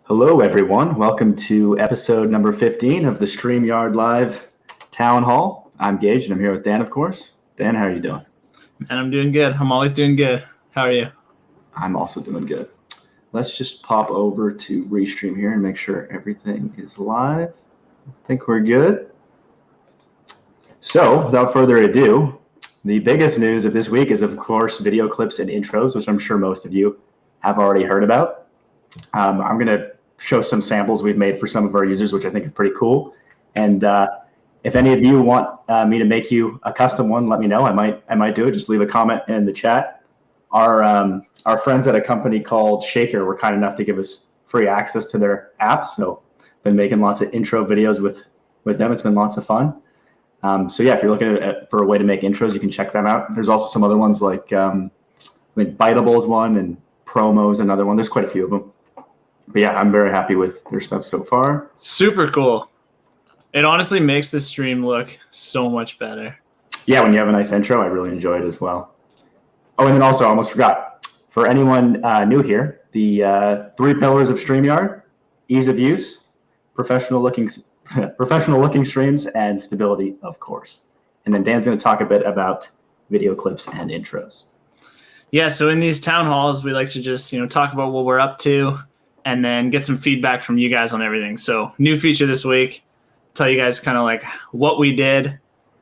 Hello, everyone. Welcome to episode number 15 of the StreamYard Live Town Hall. I'm Gage, and I'm here with Dan, of course. Dan, how are you doing? Man, I'm doing good. I'm always doing good. How are you? I'm also doing good. Let's just pop over to Restream here and make sure everything is live. I think we're good. So, without further ado, the biggest news of this week is, of course, video clips and intros, which I'm sure most of you have already heard about. I'm going to show some samples we've made for some of our users, which I think is pretty cool. And if any of you want me to make you a custom one, let me know. I might do it. Just leave a comment in the chat. Our friends at a company called Shaker were kind enough to give us free access to their app. So I've been making lots of intro videos with them. It's been lots of fun. So yeah, if you're looking for a way to make intros, you can check them out. There's also some other ones like Biteable is one, and Promo is another one. There's quite a few of them. But yeah, I'm very happy with their stuff so far. Super cool. It honestly makes the stream look so much better. Yeah, when you have a nice intro, I really enjoy it as well. Oh, and then also, I almost forgot. For anyone new here, the 3 pillars of StreamYard: ease of use, professional looking streams, and stability, of course. And then Dan's going to talk a bit about video clips and intros. Yeah, so in these town halls, we like to just talk about what we're up to, and then get some feedback from you guys on everything. So new feature this week, tell you guys kind of like what we did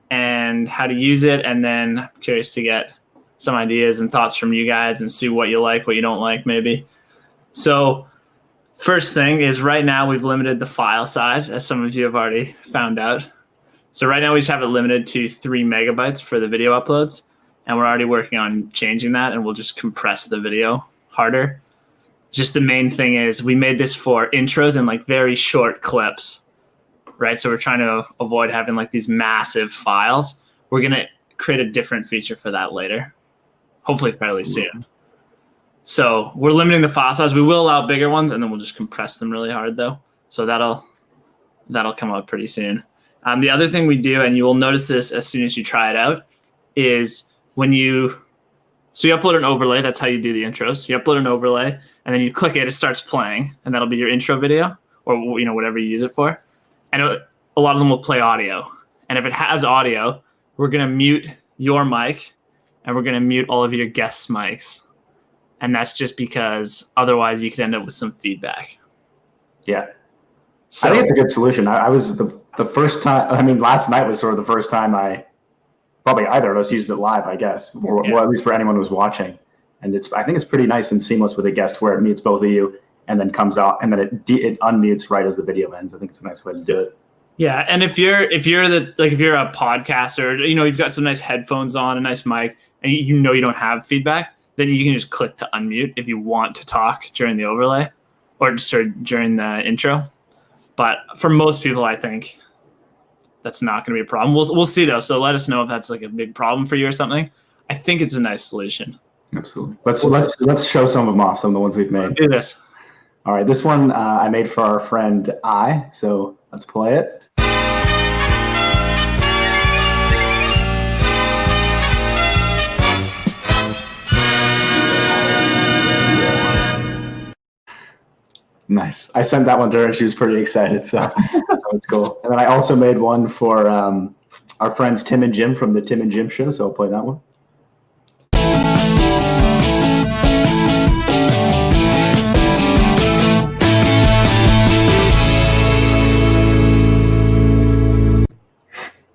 and how to use it. And then I'm curious to get some ideas and thoughts from you guys and see what you like, what you don't like maybe. So first thing is right now we've limited the file size, as some of you have already found out. So right now we just have it limited to 3 megabytes for the video uploads. And we're already working on changing that, and we'll just compress the video harder. Just the main thing is we made this for intros and like very short clips, right? So we're trying to avoid having like these massive files. We're going to create a different feature for that later, hopefully fairly soon. So we're limiting the file size. We will allow bigger ones, and then we'll just compress them really hard though. So that'll come out pretty soon. The other thing we do, and you will notice this as soon as you try it out, is when you upload an overlay. That's how you do the intros. You upload an overlay, and then you click it, it starts playing, and that'll be your intro video, or whatever you use it for. And a lot of them will play audio. And if it has audio, we're going to mute your mic, and we're going to mute all of your guests' mics. And that's just because otherwise you could end up with some feedback. Yeah. So I think it's a good solution. I was the first time, last night was sort of the first time probably either of us used it live, I guess, or at least for anyone who's watching. And I think it's pretty nice and seamless with a guest where it mutes both of you and then comes out, and then it unmutes right as the video ends. I think it's a nice way to do it. Yeah, and if you're a podcaster, you've got some nice headphones on, a nice mic, and you don't have feedback, then you can just click to unmute if you want to talk during the overlay or just during the intro. But for most people, I think that's not going to be a problem. We'll see though. So let us know if that's like a big problem for you or something. I think it's a nice solution. Absolutely. Let's show some of them off. Some of the ones we've made. Let's do this. All right. This one I made for our friend I. So let's play it. Nice. I sent that one to her. She was pretty excited. So that was cool. And then I also made one for our friends Tim and Jim from the Tim and Jim show. So I'll play that one.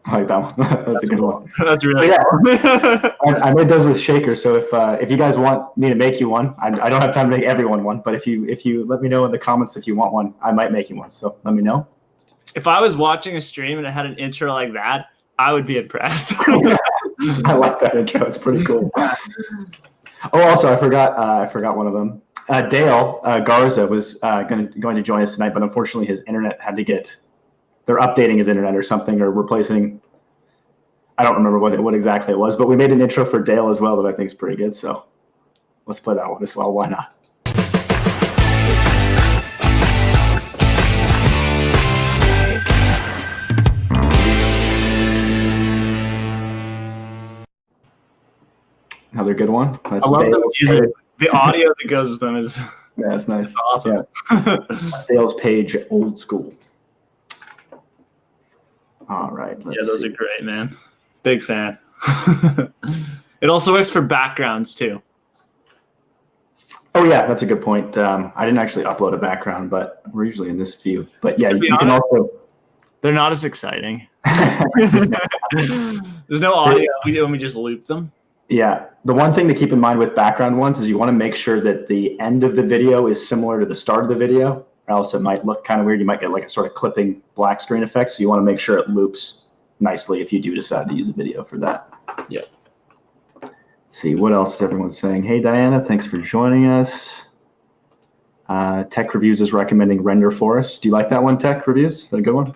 I like that one. That's a good one. That's really cool. I made those with Shaker. So if you guys want me to make you one, I don't have time to make everyone one. But if you let me know in the comments if you want one, I might make you one. So let me know. If I was watching a stream and it had an intro like that, I would be impressed. I like that intro. It's pretty cool. Oh, also I forgot one of them. Dale Garza was going to join us tonight, but unfortunately his internet had to get. They're updating his internet or something, or replacing. I don't remember what exactly it was, but we made an intro for Dale as well that I think is pretty good. So let's play that one as well. Why not? Another good one. That's I love the music. The audio that goes with them is Yeah, that's nice. That's awesome. Yeah. Sales page, old school. All right. Yeah, those are great, man. Big fan. It also works for backgrounds too. Oh yeah, that's a good point. I didn't actually upload a background, but we're usually in this view. But yeah, you can also. They're not as exciting. There's no audio. We just loop them. Yeah. The one thing to keep in mind with background ones is you want to make sure that the end of the video is similar to the start of the video, or else it might look kind of weird. You might get like a sort of clipping black screen effect. So you want to make sure it loops nicely if you do decide to use a video for that. Yeah. Let's see, what else is everyone saying? Hey, Diana, thanks for joining us. Tech Reviews is recommending Render Forest. Do you like that one, Tech Reviews? Is that a good one?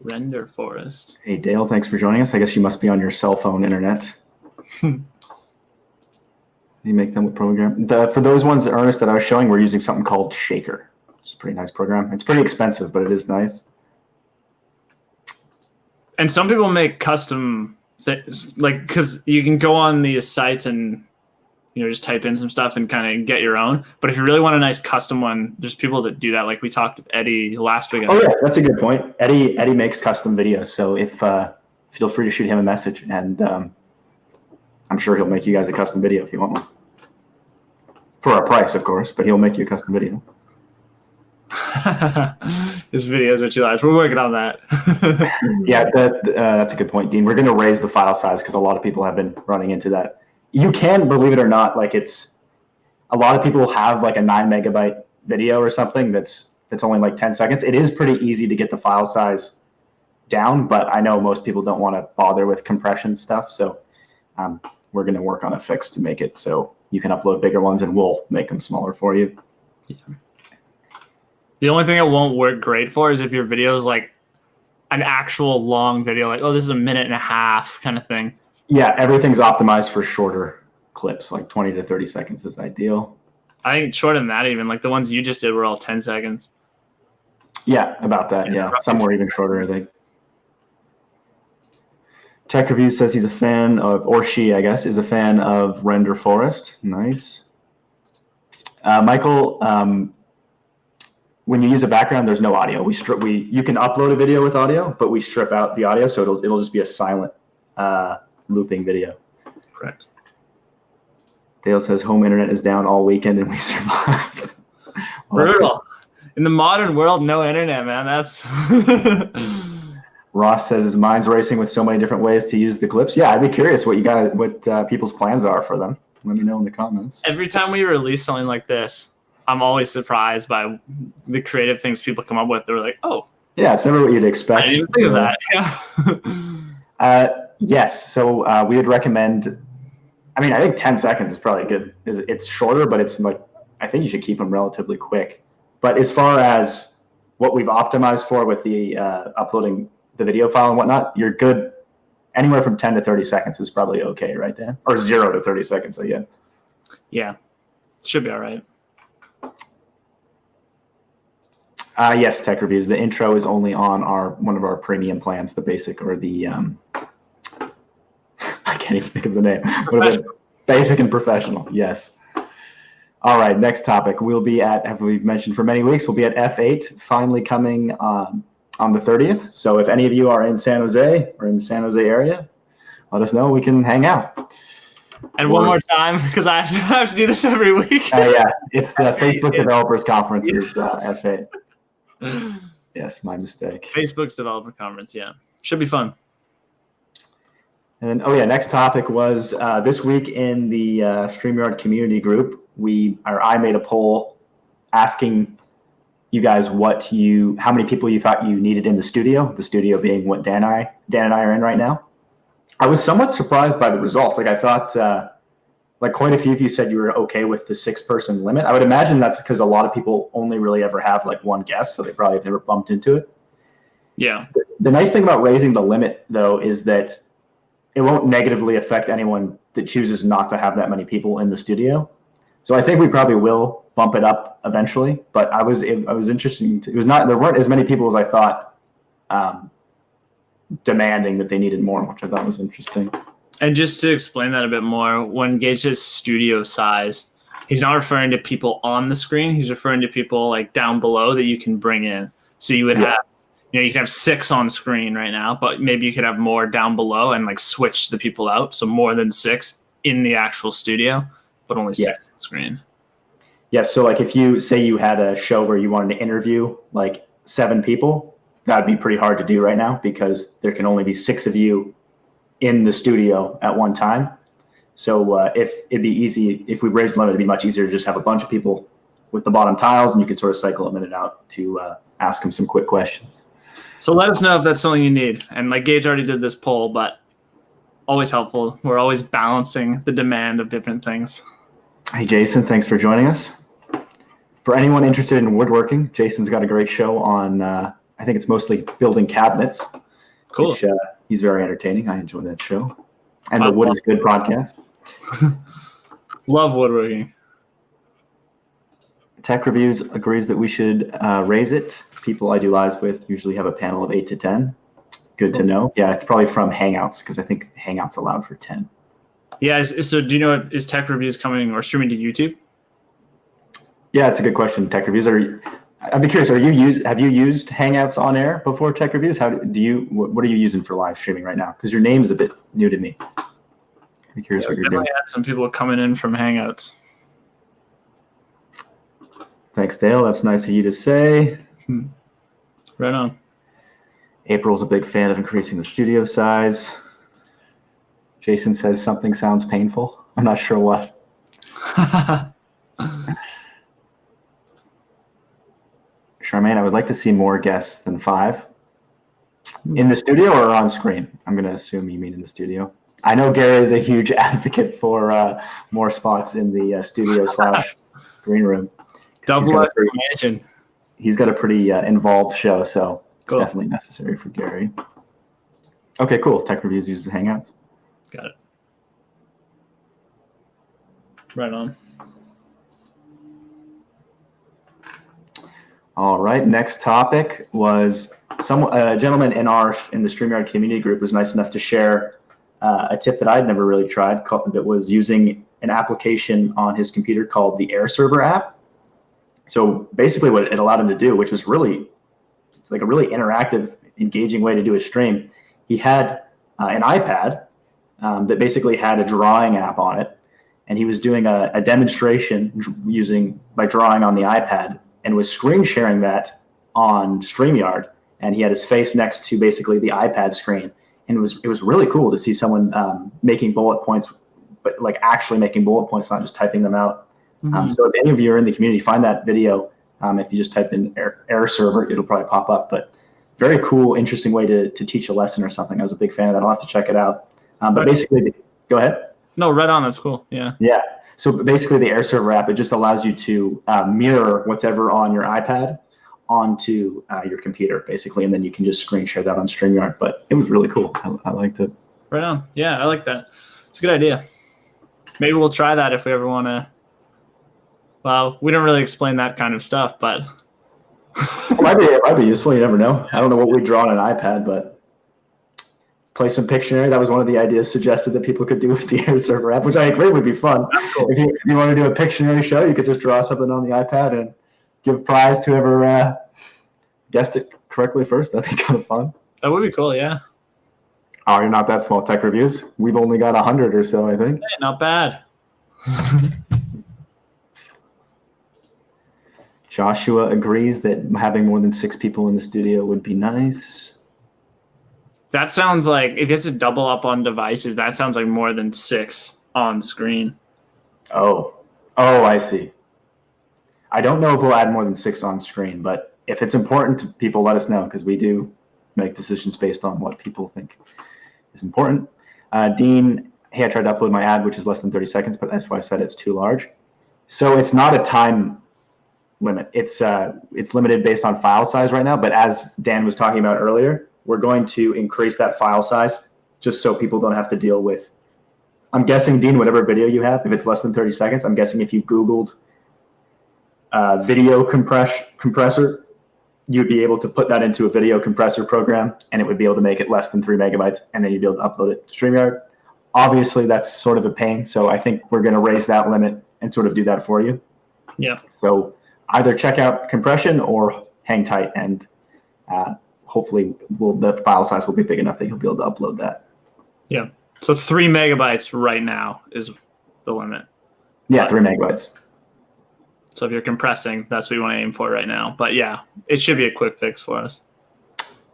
Render Forest. Hey, Dale, thanks for joining us. I guess you must be on your cell phone internet. You make them with program. For those ones, Ernest, that I was showing, we're using something called Shaker. It's a pretty nice program. It's pretty expensive, but it is nice. And some people make custom things, like, because you can go on these sites and just type in some stuff and kind of get your own. But if you really want a nice custom one, there's people that do that. Like we talked with Eddie last week. Oh yeah, that's a good point. Eddie makes custom videos, so if feel free to shoot him a message, and I'm sure he'll make you guys a custom video if you want one. For a price, of course, but he'll make you a custom video. His videos are too large. We're working on that. Yeah, that's a good point, Dean. We're going to raise the file size because a lot of people have been running into that. You can, believe it or not, like a lot of people have like a 9 megabyte video or something that's only like 10 seconds. It is pretty easy to get the file size down, but I know most people don't want to bother with compression stuff. So we're going to work on a fix to make it so you can upload bigger ones and we'll make them smaller for you. Yeah. The only thing it won't work great for is if your video is like an actual long video, like, oh, this is a minute and a half kind of thing. Yeah, everything's optimized for shorter clips, like 20 to 30 seconds is ideal. I think shorter than that even. Like the ones you just did were all 10 seconds. Yeah, about that, yeah. Some were even shorter, I think. Tech Review says he's a fan of, or she, I guess, is a fan of Render Forest. Nice. Michael, when you use a background, there's no audio. You can upload a video with audio, but we strip out the audio, so it'll just be a silent looping video. Correct. Dale says home internet is down all weekend and we survived. Well, brutal. In the modern world, no internet, man. That's Ross says his mind's racing with so many different ways to use the clips. Yeah, I'd be curious what people's plans are for them. Let me know in the comments. Every time we release something like this, I'm always surprised by the creative things people come up with. They're like, oh. Yeah, it's never what you'd expect. I didn't even think of that. Yeah. Yes, so we would recommend, I think 10 seconds is probably good. It's shorter, but it's like, I think you should keep them relatively quick. But as far as what we've optimized for with the uploading the video file and whatnot, you're good. Anywhere from 10 to 30 seconds is probably okay, right, Dan? Or 0 to 30 seconds, I guess. Yeah, should be all right. Yes, Tech Reviews. The intro is only on one of our premium plans, the basic or the I can't even think of the name. Basic and professional. Yes. All right. Next topic. We'll be at, as we've mentioned for many weeks, we'll be at F8 finally coming on the 30th. So if any of you are in San Jose or in the San Jose area, let us know. We can hang out. And one more time, because I have to do this every week. Yeah, it's the Facebook Developers Conference is F8. Yes, my mistake. Facebook's Developer Conference, yeah. Should be fun. And next topic was this week in the StreamYard community group, I made a poll asking you guys how many people you thought you needed in the studio being what Dan and I are in right now. I was somewhat surprised by the results. Like I thought quite a few of you said you were okay with the 6-person limit. I would imagine that's because a lot of people only really ever have like one guest, so they probably have never bumped into it. Yeah. The nice thing about raising the limit, though, is that it won't negatively affect anyone that chooses not to have that many people in the studio. So I think we probably will bump it up eventually. But I was interested. There weren't as many people as I thought demanding that they needed more, which I thought was interesting. And just to explain that a bit more, when Gage says studio size, he's not referring to people on the screen. He's referring to people like down below that you can bring in. So you would have, you can have 6 on screen right now, but maybe you could have more down below and like switch the people out. So more than 6 in the actual studio, but only 6 on screen. Yeah. So like if you say you had a show where you wanted to interview like 7 people, that'd be pretty hard to do right now because there can only be 6 of you in the studio at one time. So if it'd be easy, if we raised the limit, it'd be much easier to just have a bunch of people with the bottom tiles and you could sort of cycle them in and out to ask them some quick questions. So let us know if that's something you need. And like Gage already did this poll, but always helpful. We're always balancing the demand of different things. Hey, Jason, thanks for joining us. For anyone interested in woodworking, Jason's got a great show on, I think it's mostly building cabinets. Cool. Which, he's very entertaining. I enjoy that show. And the Wood is Good podcast. Love woodworking. Tech Reviews agrees that we should raise it. People I do lives with usually have a panel of 8 to 10. Good to know. Yeah, it's probably from Hangouts because I think Hangouts allowed for 10. Yeah. So do you know, is Tech Reviews coming or streaming to YouTube? Yeah, it's a good question. Tech Reviews I'd be curious. Have you used Hangouts on air before Tech Reviews? What are you using for live streaming right now? Because your name is a bit new to me. I'm curious what you're doing. I had some people coming in from Hangouts. Thanks, Dale. That's nice of you to say. Right on. April's a big fan of increasing the studio size. Jason says something sounds painful. I'm not sure what. Charmaine, I would like to see more guests than 5. In the studio or on screen? I'm going to assume you mean in the studio. I know Gary is a huge advocate for more spots in the studio / green room. Double explanation. He's got a pretty involved show, so it's cool. Definitely necessary for Gary. Okay, cool. Tech Reviews uses Hangouts. Got it. Right on. All right. Next topic was a gentleman in the StreamYard community group was nice enough to share a tip that I'd never really tried that was using an application on his computer called the Air Server app. So basically what it allowed him to do, which was it's like a really interactive, engaging way to do a stream. He had an iPad that basically had a drawing app on it. And he was doing a demonstration by drawing on the iPad and was screen sharing that on StreamYard. And he had his face next to basically the iPad screen. And it was really cool to see someone making bullet points, but like actually making bullet points, not just typing them out. So if any of you are in the community, find that video. If you just type in Air Server, it'll probably pop up. But very cool, interesting way to teach a lesson or something. I was a big fan of that. I'll have to check it out. But basically, go ahead. No, right on. That's cool. Yeah. Yeah. So basically, the Air Server app, it just allows you to mirror whatever on your iPad onto your computer, basically, and then you can just screen share that on StreamYard. But it was really cool. I liked it. Right on. Yeah, I like that. It's a good idea. Maybe we'll try that if we ever want to. Well, we don't really explain that kind of stuff, but it might be useful. You never know. I don't know what we draw on an iPad, but play some Pictionary. That was one of the ideas suggested that people could do with the Air Server app, which I agree would be fun. That's cool. If you want to do a Pictionary show, you could just draw something on the iPad and give prize to whoever guessed it correctly first. That'd be kind of fun. That would be cool, yeah. Oh, you're not that small. Tech Reviews. We've only got 100 or so, I think. Hey, not bad. Joshua agrees that having more than 6 people in the studio would be nice. That sounds like, if you have to double up on devices, that sounds like more than 6 on screen. Oh, I see. I don't know if we'll add more than 6 on screen, but if it's important to people, let us know, because we do make decisions based on what people think is important. Dean, hey, I tried to upload my ad, which is less than 30 seconds, but that's why I said it's too large. So it's not a time limit. It's limited based on file size right now, but as Dan was talking about earlier, we're going to increase that file size just so people don't have to deal with, I'm guessing, Dean, whatever video you have, if it's less than 30 seconds, I'm guessing if you Googled video compressor, you'd be able to put that into a video compressor program and it would be able to make it less than 3 megabytes and then you'd be able to upload it to StreamYard. Obviously, that's sort of a pain, so I think we're going to raise that limit and sort of do that for you. Yeah. So either check out compression or hang tight, and hopefully the file size will be big enough that you'll be able to upload that. Yeah. So 3 megabytes right now is the limit. Yeah, 3 megabytes. So if you're compressing, that's what you want to aim for right now. But yeah, it should be a quick fix for us.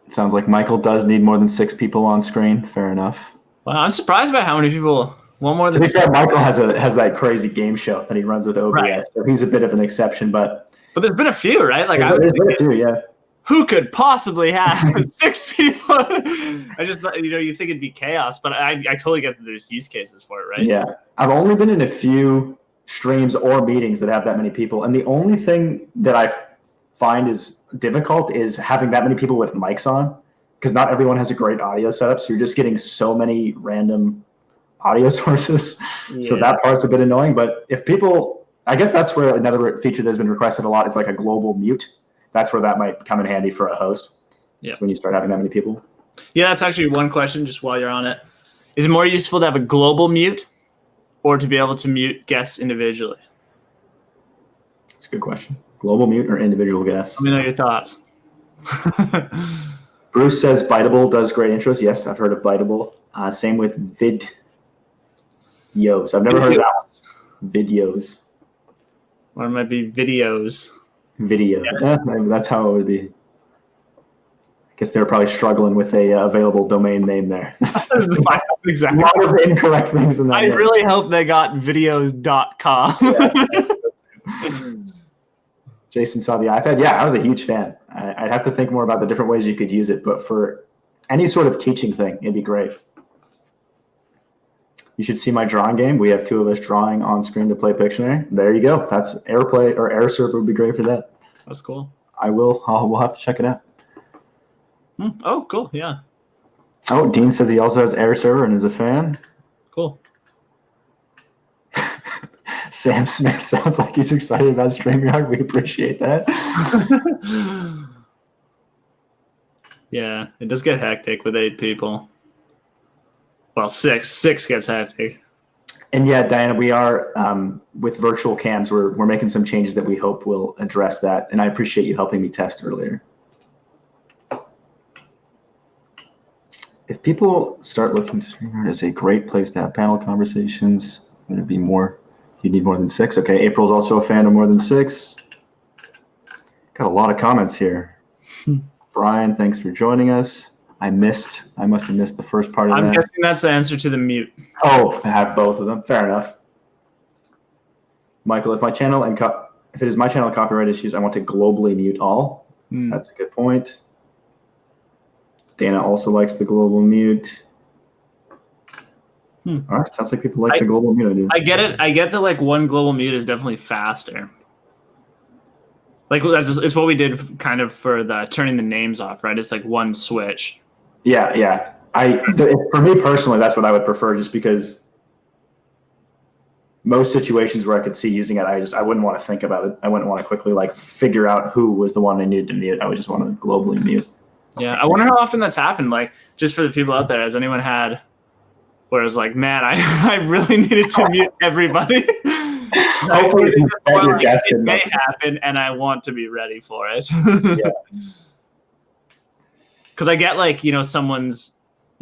Sounds like Michael does need more than 6 people on screen. Fair enough. Well, I'm surprised by how many people want more than. To be fair, Michael has that crazy game show that he runs with OBS, right. So he's a bit of an exception. But there's been a few, right? Like I was thinking, too, yeah. Who could possibly have 6 people? I just thought, you think it'd be chaos, but I totally get that there's use cases for it, right? Yeah, I've only been in a few streams or meetings that have that many people, and the only thing that I find is difficult is having that many people with mics on, because not everyone has a great audio setup, so you're just getting so many random audio sources. Yeah. So that part's a bit annoying. But if people, I guess that's where another feature that's been requested a lot is like a global mute. That's where that might come in handy for a host. Yeah, when you start having that many people. Yeah, that's actually one question just while you're on it. Is it more useful to have a global mute or to be able to mute guests individually? That's a good question. Global mute or individual guests? Let me know your thoughts. Bruce says Biteable does great intros. Yes, I've heard of Biteable. Same with Videos. I've never heard of that. Videos. Or it might be videos. Video. Yeah. That's how it would be. I guess they're probably struggling with a available domain name there. Exactly. A lot of incorrect things in that. I really hope they got videos.com. Yeah. Jason saw the iPad. Yeah, I was a huge fan. I'd have to think more about the different ways you could use it, but for any sort of teaching thing, it'd be great. You should see my drawing game. We have 2 of us drawing on screen to play Pictionary. There you go. That's AirPlay or AirServer would be great for that. That's cool. We'll have to check it out. Oh, cool. Yeah. Oh, Dean says he also has AirServer and is a fan. Cool. Sam Smith sounds like he's excited about StreamYard. We appreciate that. Yeah, it does get hectic with 8 people. Well, 6. 6 gets hectic. And yeah, Diana, we are with virtual cams. We're making some changes that we hope will address that. And I appreciate you helping me test earlier. If people start looking to StreamYard as a great place to have panel conversations, would it be more? You need more than 6. Okay, April's also a fan of more than 6. Got a lot of comments here. Brian, thanks for joining us. I must have missed the first part of that. I'm guessing that's the answer to the mute. Oh, I have both of them. Fair enough. Michael, if it is my channel and copyright issues, I want to globally mute all. That's a good point. Dana also likes the global mute. All right, sounds like people like the global mute. I get it. I get that like one global mute is definitely faster. Like it's what we did kind of for the turning the names off, right? It's like one switch. Yeah. For me personally, that's what I would prefer, just because most situations where I could see using it, I wouldn't want to think about it. I wouldn't want to quickly like figure out who was the one I needed to mute. I would just want to globally mute. Yeah, I wonder how often that's happened. Like, just for the people out there, has anyone had where it's like, man, I really needed to mute everybody. Hopefully, it may happen, and I want to be ready for it. Yeah. Because I get like, you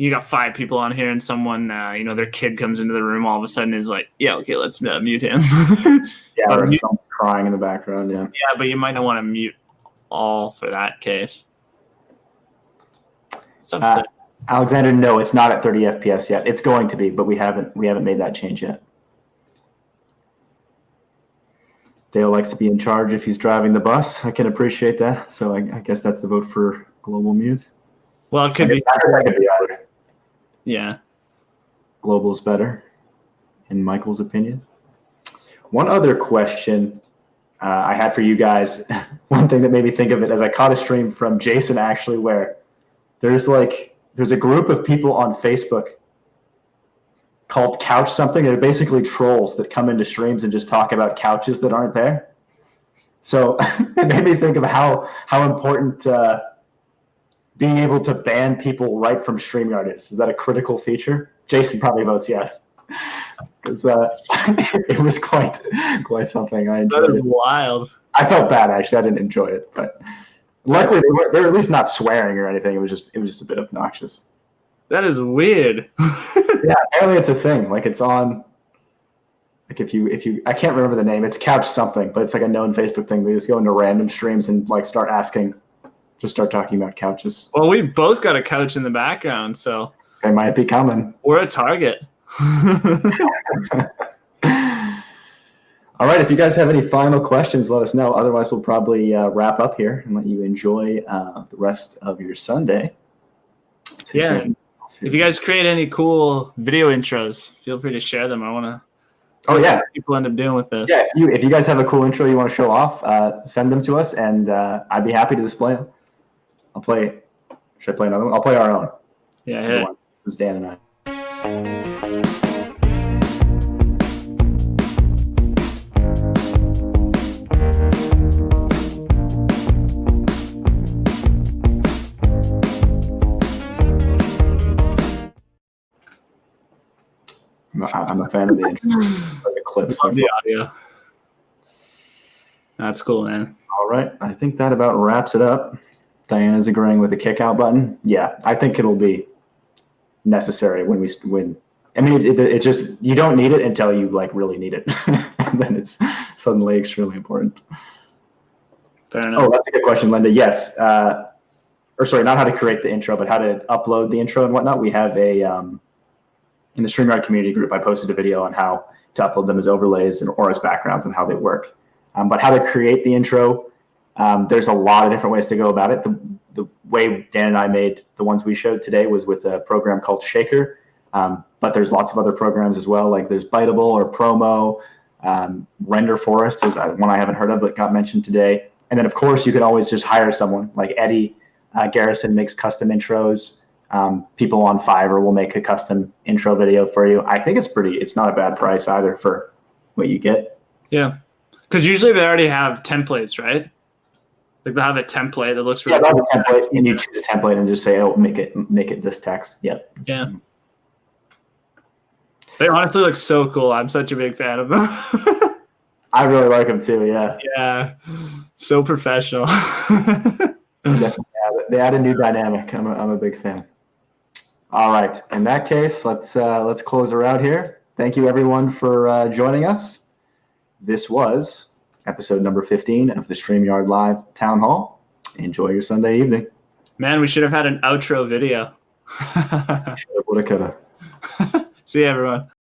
got 5 people on here, and someone, their kid comes into the room all of a sudden is like, yeah, okay, let's mute him. Yeah, or someone's crying in the background. Yeah. Yeah, but you might not want to mute all for that case. Alexander, no, it's not at 30 FPS yet. It's going to be, but we haven't made that change yet. Dale likes to be in charge if he's driving the bus. I can appreciate that. So I guess that's the vote for global mute. Well, it could be. That could be either. Yeah. Global's better, in Michael's opinion. One other question I had for you guys. One thing that made me think of it as I caught a stream from Jason actually where there's a group of people on Facebook called Couch something. They're basically trolls that come into streams and just talk about couches that aren't there. So it made me think of how important being able to ban people right from StreamYard is. Is that a critical feature? Jason probably votes yes. because it was quite something. I That enjoyed is it. wild. I felt bad actually. I didn't enjoy it, but luckily they were at least not swearing or anything. It was just a bit obnoxious. That is weird. Yeah, apparently it's a thing. Like it's on. Like if you I can't remember the name. It's Couch something, but it's like a known Facebook thing. They just go into random streams and like start talking about couches. Well, we both got a couch in the background, so They might be coming. we're a target. All right. If you guys have any final questions, let us know. Otherwise, we'll probably wrap up here and let you enjoy the rest of your Sunday. Yeah. If you guys create any cool video intros, feel free to share them. I want to. Oh yeah. What people end up doing with this. Yeah. If you guys have a cool intro you want to show off, send them to us, and I'd be happy to display them. I'll play. Should I play another one? I'll play our own. Yeah. This is Dan and I. I'm a fan of the intro. Like the clips. Love the audio. That's cool, man. All right. I think that about wraps it up. Diana's agreeing with the kick out button. Yeah, I think it'll be necessary when I mean, it just, you don't need it until you like really need it. And then it's suddenly extremely important. Fair enough. Oh, that's a good question, Linda. Yes. Or sorry, not how to create the intro, but how to upload the intro and whatnot. We have in the StreamYard community group, I posted a video on how to upload them as overlays or as backgrounds and how they work. But how to create the intro, there's a lot of different ways to go about it. The way Dan and I made the ones we showed today was with a program called Shaker. But there's lots of other programs as well, like there's Biteable or Promo. Render Forest is one I haven't heard of, but got mentioned today. And then, of course, you could always just hire someone like Eddie Garrison makes custom intros. People on Fiverr will make a custom intro video for you. I think it's not a bad price either for what you get. Yeah. Because usually they already have templates, right? Like they'll have a template that looks really cool. Yeah, they'll have a template, and you choose a template and just say, oh, make it this text. Yep. Yeah. They honestly look so cool. I'm such a big fan of them. I really like them too, yeah. Yeah. So professional. Definitely. They add a new dynamic. I'm a big fan. All right. In that case, let's close her out here. Thank you everyone for joining us. This was episode number 15 of the StreamYard Live Town Hall. Enjoy your Sunday evening. Man, we should have had an outro video. Shoulda, woulda, coulda. See you, everyone.